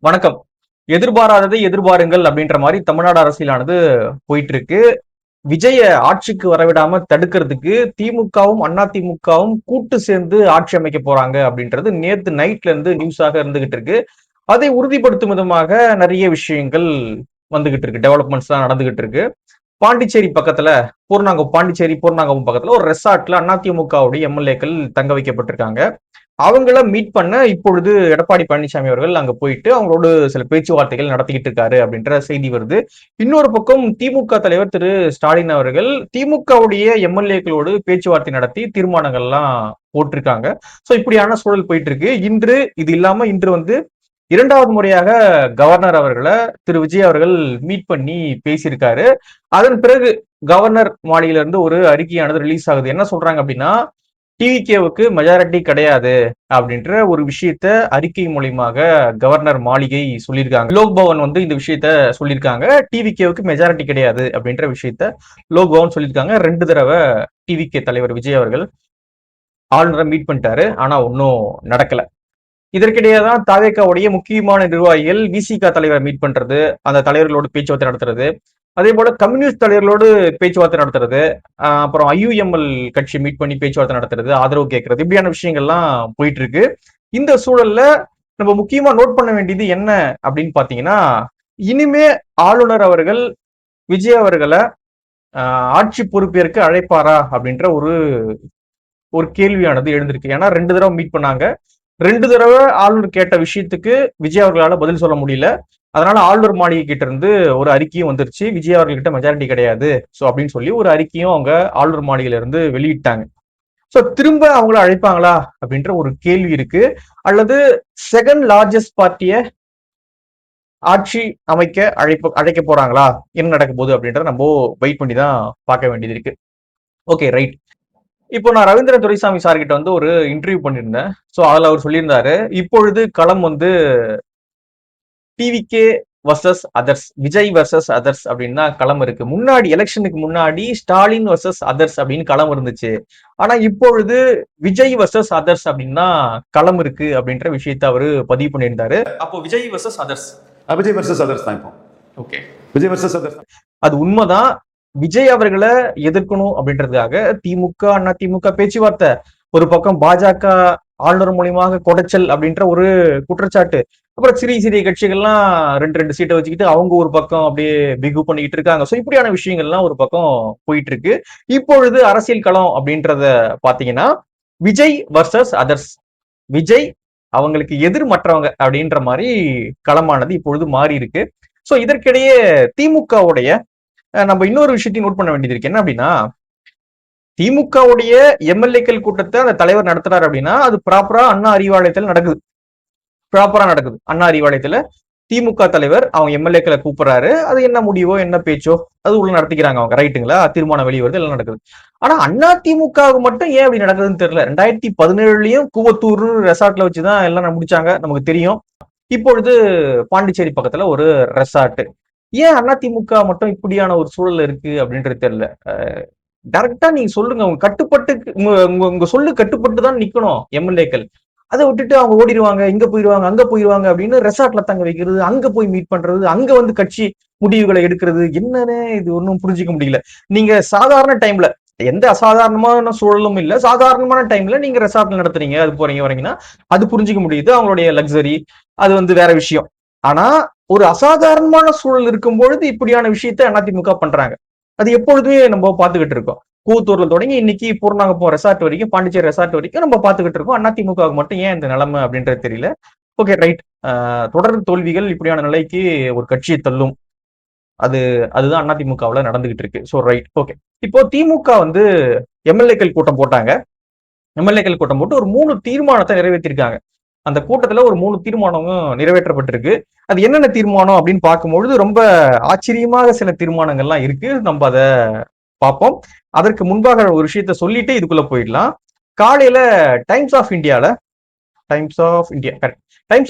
வணக்கம். எதிர்பாராததை எதிர்பாருங்கள் அப்படின்ற மாதிரி தமிழ்நாடு அரசியலானது போயிட்டு இருக்கு. விஜய ஆட்சிக்கு வரவிடாம தடுக்கிறதுக்கு திமுகவும் அதிமுகவும் கூட்டு சேர்ந்து ஆட்சி அமைக்க போறாங்க அப்படின்றது நேத்து நைட்ல இருந்து நியூஸாக இருந்துகிட்டு இருக்கு. அதை உறுதிப்படுத்தும் விதமாக நிறைய விஷயங்கள் வந்துகிட்டு இருக்கு. டெவலப்மெண்ட்ஸ் தான் நடந்துகிட்டு இருக்கு. பாண்டிச்சேரி பக்கத்துல பாண்டிச்சேரி பூர்ணாங்கபம் பக்கத்துல ஒரு ரெசார்ட்ல அதிமுகவுடைய எம்எல்ஏக்கள் தங்க வைக்கப்பட்டிருக்காங்க. அவங்கள மீட் பண்ண இப்பொழுது எடப்பாடி பழனிசாமி அவர்கள் அங்க போயிட்டு அவங்களோடு சில பேச்சுவார்த்தைகள் நடத்திக்கிட்டு இருக்காரு அப்படின்ற செய்தி வருது. இன்னொரு பக்கம் திமுக தலைவர் திரு ஸ்டாலின் அவர்கள் திமுகவுடைய எம்எல்ஏக்களோடு பேச்சுவார்த்தை நடத்தி தீர்மானங்கள்லாம் போட்டிருக்காங்க. சோ இப்படியான சூழல் போயிட்டு இருக்கு. இன்று வந்து இரண்டாவது முறையாக கவர்னர் அவர்களை திரு விஜய் அவர்கள் மீட் பண்ணி பேசியிருக்காரு. அதன் பிறகு கவர்னர் மாளிகையில இருந்து ஒரு அறிக்கையானது ரிலீஸ் ஆகுது. என்ன சொல்றாங்க அப்படின்னா, டிவிகேவுக்கு மெஜாரிட்டி கிடையாது அப்படின்ற ஒரு விஷயத்த அறிக்கை மூலியமாக கவர்னர் மாளிகை சொல்லியிருக்காங்க. லோக் பவன் வந்து இந்த விஷயத்த சொல்லியிருக்காங்க. டிவிகேவுக்கு மெஜாரிட்டி கிடையாது அப்படின்ற விஷயத்த லோக் பவன் சொல்லியிருக்காங்க. 2 தடவை டிவிகே தலைவர் விஜய் அவர்கள் ஆளுநரை மீட் பண்ணிட்டாரு. ஆனா ஒன்னும் நடக்கல. இதற்கிடையே தான் தாவேகாவுடைய முக்கியமான நிர்வாகிகள் விசிக தலைவரை மீட் பண்றது, அந்த தலைவர்களோடு பேச்சுவார்த்தை நடத்துறது, அதே போல கம்யூனிஸ்ட் தலைவர்களோடு பேச்சுவார்த்தை நடத்துறது, அப்புறம் ஐயுஎம்எல் கட்சி மீட் பண்ணி பேச்சுவார்த்தை நடத்துறது, ஆதரவு கேட்கறது, இப்படியான விஷயங்கள்லாம் போயிட்டு இருக்கு. இந்த சூழல்ல நம்ம முக்கியமா நோட் பண்ண வேண்டியது என்ன அப்படின்னு பாத்தீங்கன்னா, இனிமே ஆளுநர் அவர்கள் விஜய் அவர்களை ஆட்சி பொறுப்பேற்க அழைப்பாரா அப்படின்ற ஒரு ஒரு கேள்வியானது எழுந்திருக்கு. ஏன்னா 2 தடவை மீட் பண்ணாங்க. 2 தடவை ஆளுநர் கேட்ட விஷயத்துக்கு விஜய் அவர்களால பதில் சொல்ல முடியல. அதனால ஆளுநர் மாளிகை கிட்ட இருந்து ஒரு அறிக்கையும் வந்துருச்சு. விஜய் அவர்கள்கிட்ட மெஜாரிட்டி கிடையாது. சோ அப்படின்னு சொல்லி ஒரு அறிக்கையும் அவங்க ஆளுநர் மாளிகையில இருந்து வெளியிட்டாங்க. சோ திரும்ப அவங்கள அழைப்பாங்களா அப்படின்ற ஒரு கேள்வி இருக்கு. அல்லது செகண்ட் லார்ஜஸ்ட் பார்ட்டிய ஆட்சி அமைக்க அழைக்க போறாங்களா? என்ன நடக்க போகுது அப்படின்றத நம்ம வெயிட் பண்ணி தான் பார்க்க வேண்டியது இருக்கு. Okay, right. இப்போ நான் ரவீந்திர துரைசாமி சார் கிட்ட வந்து ஒரு இன்டர்வியூ பண்ணியிருந்தேன். சோ அதுல அவர் சொல்லியிருந்தாரு, இப்பொழுது களம் வந்து TVK versus others, Vijay versus others அப்படின்னு தான் களம் இருக்கு. முன்னாடி எலெக்ஷனுக்கு முன்னாடி ஸ்டாலின் வர்சஸ் அதர்ஸ் அப்படின்னு களம் இருந்துச்சு. ஆனா இப்பொழுது விஜய் வர்சஸ் அதர்ஸ் அப்படின்னு தான் களம் இருக்கு அப்படின்ற விஷயத்த அவரு பதிவு பண்ணியிருந்தாரு. அப்போ Vijay versus others, Vijay versus others தான் இப்போ. ஓகே, விஜய் வர்சஸ் அதர்ஸ் அது உண்மைதான். விஜய் அவர்களை எதிர்க்கணும் அப்படின்றதுக்காக திமுக அதிமுக பேச்சுவார்த்தை, ஒரு பக்கம் பாஜக ஆளுநர் மூலியமாக கொடைச்சல் அப்படின்ற ஒரு குற்றச்சாட்டு, அப்புறம் சிறிய சிறிய கட்சிகள்லாம் 2 சீட்டை வச்சுக்கிட்டு அவங்க ஒரு பக்கம் அப்படியே பிகு பண்ணிக்கிட்டு இருக்காங்க. சோ இப்படியான விஷயங்கள்லாம் ஒரு பக்கம் போயிட்டு இருக்கு. இப்பொழுது அரசியல் களம் அப்படின்றத பாத்தீங்கன்னா விஜய் வர்சஸ் அதர்ஸ், விஜய் அவங்களுக்கு எதிர் மற்றவங்க அப்படின்ற மாதிரி களமானது இப்பொழுது மாறி இருக்கு. சோ இதற்கிடையே திமுகவுடைய நம்ம இன்னொரு விஷயத்தையும் நோட் பண்ண வேண்டியது இருக்கு. என்ன அப்படின்னா, திமுகவுடைய எம்எல்ஏக்கள் கூட்டத்தை அந்த தலைவர் நடத்துறாரு அப்படின்னா அது ப்ராப்பரா அண்ணா அறிவாலயத்தில் நடக்குது. அண்ணா அறிவாலயத்துல திமுக தலைவர் அவங்க எம்எல்ஏக்களை கூப்பிடுறாரு. அது என்ன முடிவோ என்ன பேச்சோ அது உள்ள நடத்திக்கிறாங்க அவங்க, ரைட்டுங்களா? தீர்மானம் வெளியே வருது, எல்லாம் நடக்குது. ஆனா அண்ணா திமுக மட்டும் ஏன் அப்படி நடக்குதுன்னு தெரியல. 2017லயும் கூவத்தூர் ரெசார்ட்ல வச்சுதான் எல்லாம் முடிச்சாங்க, நமக்கு தெரியும். இப்பொழுது பாண்டிச்சேரி பக்கத்துல ஒரு ரெசார்ட். ஏன் அதிமுக மட்டும் இப்படியான ஒரு சூழல் இருக்கு அப்படின்றது தெரியல. டைரக்டா நீங்க சொல்லுங்க, உங்க கட்டுப்பட்டு உங்க சொல்லு கட்டுப்பட்டு தான் நிக்கணும் எம்எல்ஏக்கள். அதை விட்டுட்டு அவங்க ஓடிடுவாங்க, இங்க போயிடுவாங்க, அங்க போயிடுவாங்க அப்படின்னு ரெசார்ட்ல தங்க வைக்கிறது, அங்க போய் மீட் பண்றது, அங்க வந்து கட்சி முடிவுகளை எடுக்கிறது, என்னன்னு இது ஒன்றும் புரிஞ்சுக்க முடியல. நீங்க சாதாரண டைம்ல எந்த அசாதாரணமான சூழலும் இல்ல, சாதாரணமான டைம்ல நீங்க ரெசார்ட்ல நடத்துறீங்க, அது போறீங்க வரீங்கன்னா அது புரிஞ்சுக்க முடியுது, அவங்களுடைய லக்ஸரி, அது வந்து வேற விஷயம். ஆனா ஒரு அசாதாரணமான சூழல் இருக்கும் பொழுது இப்படியான விஷயத்த அதிமுக பண்றாங்க. அது எப்பொழுதுமே நம்ம பாத்துக்கிட்டு இருக்கோம். கூத்தூர்ல தொடங்கி இன்னைக்கு பூர்ணாங்கப்பம் ரெசார்ட் வரைக்கும், பாண்டிச்சேரி ரெசார்ட் வரைக்கும் நம்ம பாத்துக்கிட்டு இருக்கோம். அதிமுக மட்டும் ஏன் இந்த நிலைமை அப்படின்றது தெரியல. Okay, right. தொடர் தோல்விகள் இப்படியான நிலைக்கு ஒரு கட்சியை தள்ளும். அதுதான் அதிமுகவுல நடந்துகிட்டு இருக்கு. So right, okay. இப்போ திமுக வந்து எம்எல்ஏக்கள் கூட்டம் போட்டாங்க. எம்எல்ஏக்கள் கூட்டம் போட்டு ஒரு 3 தீர்மானத்தை நிறைவேற்றிருக்காங்க. அந்த கூட்டத்துல ஒரு 3 தீர்மானமும் நிறைவேற்றப்பட்டிருக்கு. அது என்னென்ன தீர்மானம் அப்படின்னு பார்க்கும்பொழுது ரொம்ப ஆச்சரியமாக சில தீர்மானங்கள்லாம் இருக்கு. நம்ம அதை பார்ப்போம். அதற்கு முன்பாக ஒரு விஷயத்த சொல்லிட்டு இதுக்குள்ள போயிடலாம். காலையில டைம்ஸ் ஆஃப் இந்தியால டைம்ஸ்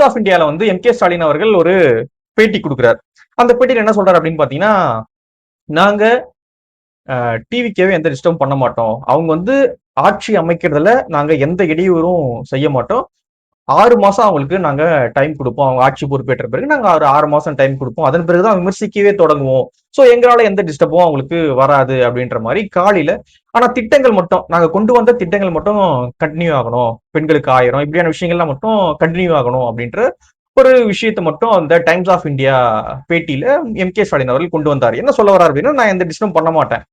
ஆஃப் இந்தியால வந்து எம் கே ஸ்டாலின் அவர்கள் ஒரு பேட்டி கொடுக்கிறார். அந்த பேட்டியில் என்ன சொல்றாரு அப்படின்னு பாத்தீங்கன்னா, நாங்க டிவிக்கவே எந்த டிஸ்டர்ப் பண்ண மாட்டோம். அவங்க வந்து ஆட்சி அமைக்கிறதுல நாங்க எந்த இடையூறும் செய்ய மாட்டோம். 6 மாசம் அவங்களுக்கு நாங்க டைம் கொடுப்போம். அவங்க ஆட்சி பொறுப்பேற்ற பிறகு நாங்க ஒரு 6 மாசம் டைம் கொடுப்போம். அதன் பிறகுதான் விமர்சிக்கவே தொடங்குவோம். சோ எங்களால எந்த டிஸ்டர்பும் அவங்களுக்கு வராது அப்படின்ற மாதிரி காலையில. ஆனா திட்டங்கள் மட்டும் நாங்க கொண்டு வந்த திட்டங்கள் மட்டும் கண்டினியூ ஆகணும். பெண்களுக்கு 1000 இப்படியான விஷயங்கள்லாம் மட்டும் கண்டினியூ ஆகணும் அப்படின்ற ஒரு விஷயத்தை மட்டும் அந்த times of India பேட்டியில MK. Stalin அவர்கள் கொண்டு வந்தார். என்ன சொல்ல வர்றாரு அப்படின்னா, நான் எந்த டிஸ்டர்ப் பண்ண மாட்டேன்.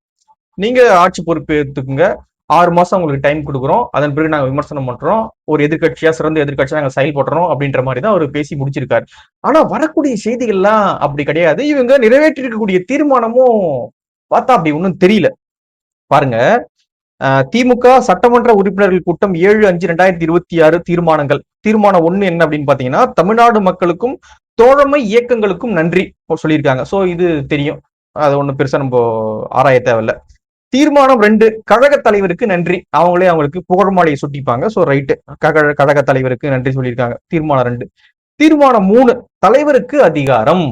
நீங்க ஆட்சி பொறுப்பு எடுத்துக்குங்க. 6 மாசம் உங்களுக்கு டைம் கொடுக்குறோம். அதன் பிறகு நாங்க விமர்சனம் பண்றோம். ஒரு எதிர்க்கட்சியா, சிறந்த எதிர்க்கட்சியா நாங்க செயல்படுறோம் அப்படின்ற மாதிரி தான் அவர் பேசி முடிச்சிருக்காரு. ஆனா வரக்கூடிய செய்திகள்லாம் அப்படி கிடையாது. இவங்க நிறைவேற்றி இருக்கக்கூடிய தீர்மானமும் பார்த்தா அப்படி ஒன்றும் தெரியல. பாருங்க, திமுக சட்டமன்ற உறுப்பினர்கள் கூட்டம் 7/5/2026 தீர்மானங்கள். தீர்மானம் 1 என்ன அப்படின்னு பாத்தீங்கன்னா, தமிழ்நாடு மக்களுக்கும் தோழமை இயக்கங்களுக்கும் நன்றி சொல்லியிருக்காங்க. சோ இது தெரியும். அது ஒண்ணும் பெருசா நம்ம ஆராய தேவையில்ல. தீர்மானம் 2 கழக தலைவருக்கு நன்றி. அவங்களே அவங்களுக்கு புகழ்மாலையை சுட்டிப்பாங்க. சோ ரைட்டு, கழக தலைவருக்கு நன்றி சொல்லியிருக்காங்க. தீர்மானம் 2. தீர்மானம் 3 தலைவருக்கு அதிகாரம்.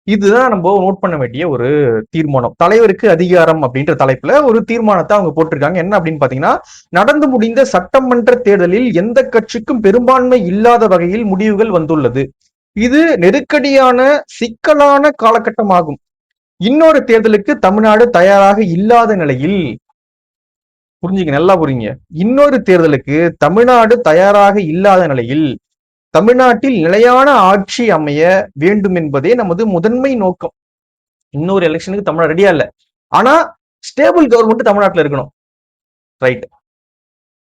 இதுதான் நம்ம நோட் பண்ண வேண்டிய ஒரு தீர்மானம். தலைவருக்கு அதிகாரம் அப்படின்ற தலைப்புல ஒரு தீர்மானத்தை அவங்க போட்டிருக்காங்க. என்ன அப்படின்னு பாத்தீங்கன்னா, நடந்து முடிந்த சட்டமன்ற தேர்தலில் எந்த கட்சிக்கும் பெரும்பான்மை இல்லாத வகையில் முடிவுகள் வந்துள்ளது. இது நெருக்கடியான சிக்கலான காலகட்டமாகும். இன்னொரு தேர்தலுக்கு தமிழ்நாடு தயாராக இல்லாத நிலையில், புரிஞ்சுக்க, நல்லா புரியுங்க, இன்னொரு தேர்தலுக்கு தமிழ்நாடு தயாராக இல்லாத நிலையில் தமிழ்நாட்டில் நிலையான ஆட்சி அமைய வேண்டும் என்பதே நமது முதன்மை நோக்கம். இன்னொரு எலெக்ஷனுக்கு தமிழ்நாடு ரெடியா இல்ல. ஆனா ஸ்டேபிள் கவர்மெண்ட் தமிழ்நாட்டில் இருக்கணும். ரைட்,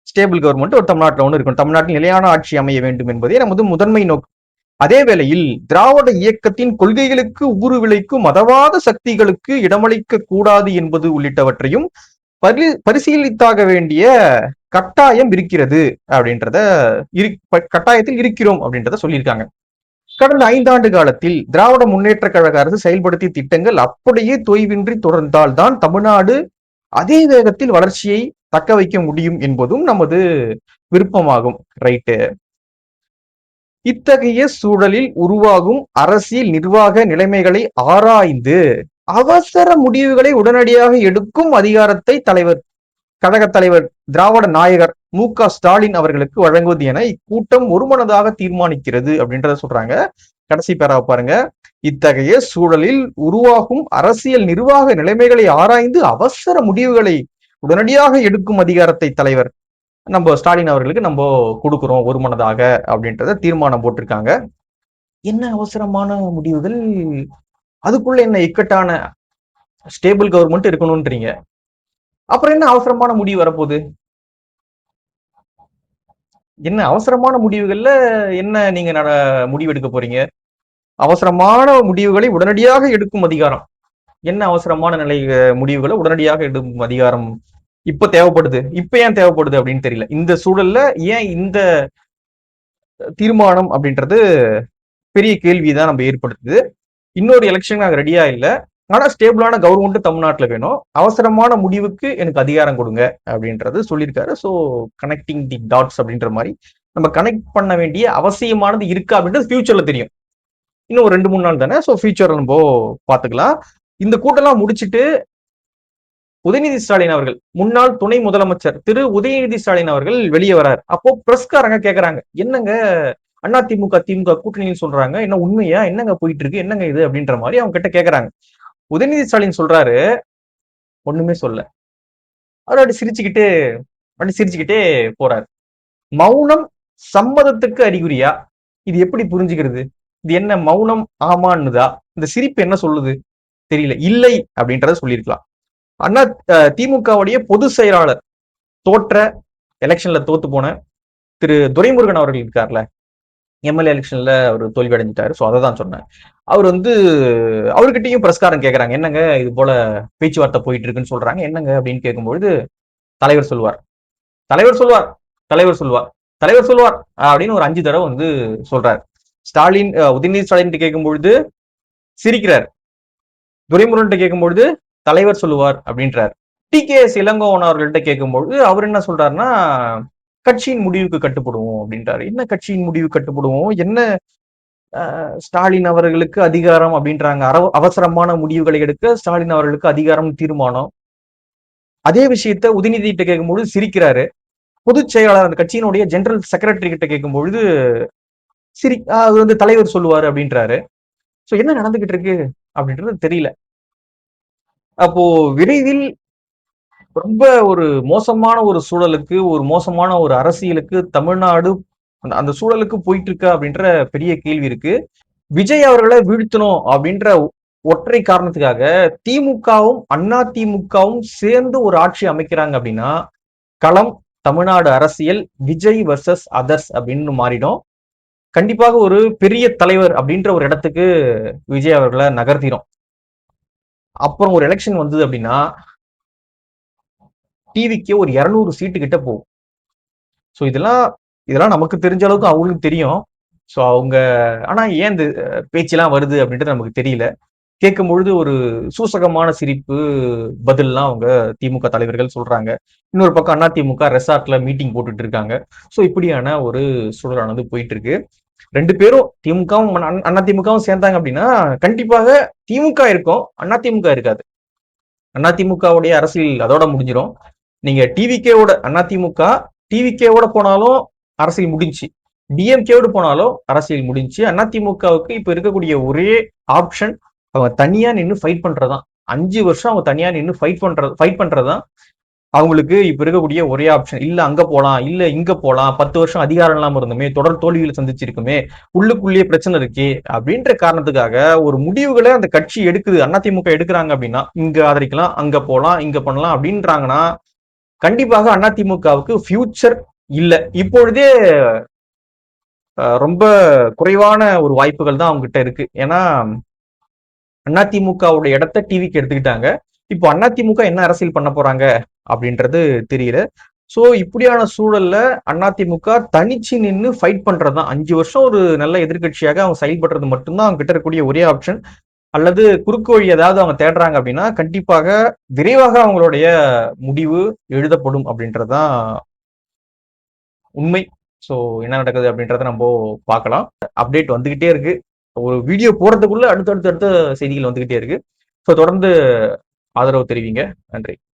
ஸ்டேபிள் கவர்மெண்ட் ஒரு தமிழ்நாட்டில் ஒன்று இருக்கணும். தமிழ்நாட்டில் நிலையான ஆட்சி அமைய வேண்டும் என்பதே நமது முதன்மை நோக்கம். அதே வேளையில் திராவிட இயக்கத்தின் கொள்கைகளுக்கு ஊறு விளைக்கும் மதவாத சக்திகளுக்கு இடமளிக்க கூடாது என்பது உள்ளிட்டவற்றையும் பரிசீலித்தாக வேண்டிய கட்டாயம் இருக்கிறது அப்படின்றத, கட்டாயத்தில் இருக்கிறோம் அப்படின்றத சொல்லியிருக்காங்க. கடந்த 5 ஆண்டு காலத்தில் திராவிட முன்னேற்ற கழக அரசு செயல்படுத்திய திட்டங்கள் அப்படியே தொய்வின்றி தொடர்ந்தால்தான் தமிழ்நாடு அதே வேகத்தில் வளர்ச்சியை தக்க வைக்க முடியும் என்பதும் நமது விருப்பமாகும். ரைட்டு. இத்தகைய சூழலில் உருவாகும் அரசியல் நிர்வாக நிலைமைகளை ஆராய்ந்து அவசர முடிவுகளை உடனடியாக எடுக்கும் அதிகாரத்தை கழக தலைவர் திராவிட நாயகர் மு.க. ஸ்டாலின் அவர்களுக்கு வழங்குவது என இக்கூட்டம் ஒருமனதாக தீர்மானிக்கிறது அப்படின்றத சொல்றாங்க. கடைசி பேராவை பாருங்க. இத்தகைய சூழலில் உருவாகும் அரசியல் நிர்வாக நிலைமைகளை ஆராய்ந்து அவசர முடிவுகளை உடனடியாக எடுக்கும் அதிகாரத்தை தலைவர் நம்ம ஸ்டாலின் அவர்களுக்கு நம்ம கொடுக்கிறோம் ஒருமனதாக அப்படின்றத தீர்மானம் போட்டிருக்காங்க. என்ன அவசரமான முடிவுகள்? அதுக்குள்ள என்ன இக்கட்டான ஸ்டேபிள் கவர்மெண்ட் இருக்கணும்ன்றீங்க. அப்புறம் என்ன அவசரமான முடிவு வரப்போகுது? என்ன அவசரமான முடிவுகள்ல என்ன நீங்க முடிவு எடுக்க போறீங்க? அவசரமான முடிவுகளை உடனடியாக எடுக்கும் அதிகாரம். என்ன அவசரமான முடிவுகளை உடனடியாக எடுக்கும் அதிகாரம் இப்ப தேவைப்படுது? இப்ப ஏன் தேவைப்படுது அப்படின்னு தெரியல. இந்த சூழல்ல ஏன் இந்த தீர்மானம் அப்படின்றது பெரிய கேள்விதான் நம்ம ஏற்படுத்துது. இன்னொரு எலெக்ஷன் நாங்க ரெடியா இல்லை. ஆனா ஸ்டேபிளான கவர்மெண்ட் தமிழ்நாட்டில் வேணும். அவசரமான முடிவுக்கு எனக்கு அதிகாரம் கொடுங்க அப்படின்றது சொல்லியிருக்காரு. ஸோ கனெக்டிங் தி டாட்ஸ் அப்படின்ற மாதிரி நம்ம கனெக்ட் பண்ண வேண்டிய அவசியமானது இருக்கா அப்படின்றது ஃபியூச்சர்ல தெரியும். இன்னும் ஒரு 2-3 நாள் தானே. ஸோ ஃபியூச்சர்ல நம்ம பார்த்துக்கலாம். இந்த கூட்டம்லாம் முடிச்சுட்டு உதயநிதி ஸ்டாலின் அவர்கள், முன்னாள் துணை முதலமைச்சர் திரு உதயநிதி ஸ்டாலின் அவர்கள் வெளியே வரார். அப்போ பிரஸ்காரங்க கேட்கறாங்க, என்னங்க அதிமுக திமுக கூட்டணின்னு சொல்றாங்க, என்ன உண்மையா, என்னங்க போயிட்டு இருக்கு, என்னங்க இது அப்படின்ற மாதிரி அவங்க கிட்ட கேட்கறாங்க. உதயநிதி ஸ்டாலின் சொல்றாரு, ஒண்ணுமே சொல்ல. அவர் அப்படி சிரிச்சுக்கிட்டே போறாரு. மௌனம் சம்மதத்துக்கு அறிகுறியா? இது எப்படி புரிஞ்சுக்கிறது? இது என்ன மௌனம் ஆமான்னுதா? இந்த சிரிப்பு என்ன சொல்லுது தெரியல. இல்லை அப்படின்றத சொல்லியிருக்கலாம். திமுகவுடைய பொதுச் செயலாளர், தோற்ற எலெக்ஷன்ல தோத்து போன திரு துரைமுருகன் அவர்கள் இருக்கார்ல, எம்எல்ஏ எலெக்ஷன்ல அவர் தோல்வி அடைஞ்சிட்டாரு. ஸோ அதை தான் சொன்னேன். அவர் அவர்கிட்டையும் பிரஸ்காரம் கேட்கறாங்க, என்னங்க இது போல பேச்சுவார்த்தை போயிட்டு இருக்குன்னு சொல்றாங்க, என்னங்க அப்படின்னு கேட்கும்பொழுது தலைவர் சொல்வார் அப்படின்னு ஒரு 5 தடவை சொல்றாரு. ஸ்டாலின் உதயநிதி ஸ்டாலின் கேட்கும்பொழுது சிரிக்கிறார். துரைமுருகன் கேட்கும்பொழுது தலைவர் சொல்லுவார் அப்படின்றார். டி.கே.எஸ். இளங்கோவன் அவர்கள்ட்ட கேட்கும்பொழுது அவர் என்ன சொல்றாருன்னா, கட்சியின் முடிவுக்கு கட்டுப்படுவோம் அப்படின்றாரு. என்ன கட்சியின் முடிவு கட்டுப்படுவோம்? என்ன ஸ்டாலின் அவர்களுக்கு அதிகாரம் அப்படின்றாங்க. அவசரமான முடிவுகளை எடுக்க ஸ்டாலின் அவர்களுக்கு அதிகாரம், தீர்மானம். அதே விஷயத்த உதயநிதி கிட்ட கேட்கும்போது சிரிக்கிறாரு. பொதுச் செயலாளர் அந்த கட்சியினுடைய ஜெனரல் செக்ரட்டரி கிட்ட கேட்கும் பொழுது அது வந்து தலைவர் சொல்லுவாரு அப்படின்றாரு. சோ என்ன நடந்துகிட்டு இருக்கு அப்படின்றது தெரியல. அப்போ விரைவில் ரொம்ப ஒரு மோசமான ஒரு சூழலுக்கு, ஒரு மோசமான ஒரு அரசியலுக்கு தமிழ்நாடு அந்த சூழலுக்கு போயிட்டு இருக்கா அப்படின்ற பெரிய கேள்வி இருக்கு. விஜய் அவர்களை வீழ்த்தணும் அப்படின்ற ஒற்றை காரணத்துக்காக திமுகவும் அண்ணா திமுகவும் சேர்ந்து ஒரு ஆட்சி அமைக்கிறாங்க அப்படின்னா களம் தமிழ்நாடு அரசியல் விஜய் வர்சஸ் அதர்ஸ் அப்படின்னு மாறிடும். கண்டிப்பாக ஒரு பெரிய தலைவர் அப்படின்ற ஒரு இடத்துக்கு விஜய் அவர்களை நகர்த்திடும். அப்புறம் ஒரு எலெக்ஷன் வந்தது அப்படின்னா டிவிக்கு ஒரு 200 சீட்டு கிட்ட போகும். ஸோ இதெல்லாம் நமக்கு தெரிஞ்ச அளவுக்கு அவங்களுக்கு தெரியும். ஸோ அவங்க ஆனா ஏன் இந்த பேச்செல்லாம் வருது அப்படின்றது நமக்கு தெரியல. கேட்கும் பொழுது ஒரு சூசகமான சிரிப்பு பதில்லாம் அவங்க திமுக தலைவர்கள் சொல்றாங்க. இன்னொரு பக்கம் அதிமுக ரெசார்ட்ல மீட்டிங் போட்டுட்டு இருக்காங்க. ஸோ இப்படியான ஒரு சூழலானது போயிட்டு இருக்கு. 2 பேரும் திமுகவும் அதிமுகவும் சேர்ந்தாங்க அப்படின்னா கண்டிப்பாக திமுக இருக்கும், அதிமுக இருக்காது. அதிமுகவுடைய அரசியல் அதோட முடிஞ்சிடும். நீங்க டிவிகேவோட அதிமுக டிவிகேவோட போனாலும் அரசியல் முடிஞ்சு, டிஎம்கேவோட போனாலும் அரசியல் முடிஞ்சு. அதிமுகவுக்கு இப்ப இருக்கக்கூடிய ஒரே ஆப்ஷன் அவங்க தனியா நின்று ஃபைட் பண்றதுதான். 5 வருஷம் அவங்க தனியா நின்று ஃபைட் பண்றதுதான் அவங்களுக்கு இப்ப இருக்கக்கூடிய ஒரே ஆப்ஷன். இல்ல அங்க போலாம், இல்ல இங்க போலாம், 10 வருஷம் அதிகாரம் இல்லாம இருந்தோமே, தொடர் தோல்விகளை சந்திச்சிருக்குமே, உள்ளுக்குள்ளேயே பிரச்சனை இருக்கே அப்படின்ற காரணத்துக்காக ஒரு முடிவுகளை அந்த கட்சி எடுக்குது. அதிமுக எடுக்கிறாங்க அப்படின்னா இங்க ஆதரிக்கலாம், அங்க போலாம், இங்க பண்ணலாம் அப்படின்றாங்கன்னா கண்டிப்பாக அதிமுகவுக்கு ஃபியூச்சர் இல்ல. இப்பொழுதே ரொம்ப குறைவான ஒரு வாய்ப்புகள் தான் அவங்க கிட்ட இருக்கு. ஏன்னா அதிமுகவுடைய இடத்த டிவிக்கு எடுத்துக்கிட்டாங்க. இப்போ அதிமுக என்ன அரசியல் பண்ண போறாங்க அப்படின்றது தெரியல. சோ இப்படியான சூழல்ல அதிமுக தனிச்சு நின்று ஃபைட் பண்றதுதான். 5 வருஷம் ஒரு நல்ல எதிர்கட்சியாக அவங்க செயல்படுறது மட்டும்தான் அவங்க கிட்ட இருக்கக்கூடிய ஒரே ஆப்ஷன். அல்லது குறுக்கு வழி ஏதாவது அவங்க தேடுறாங்க அப்படின்னா கண்டிப்பாக விரைவாக அவங்களுடைய முடிவு எழுதப்படும் அப்படின்றதுதான் உண்மை. சோ என்ன நடக்குது அப்படின்றத நம்ம பார்க்கலாம். அப்டேட் வந்துகிட்டே இருக்கு. ஒரு வீடியோ போறதுக்குள்ள அடுத்த செய்திகள் வந்துகிட்டே இருக்கு. சோ தொடர்ந்து ஆதரவு தெரிவிங்க. நன்றி.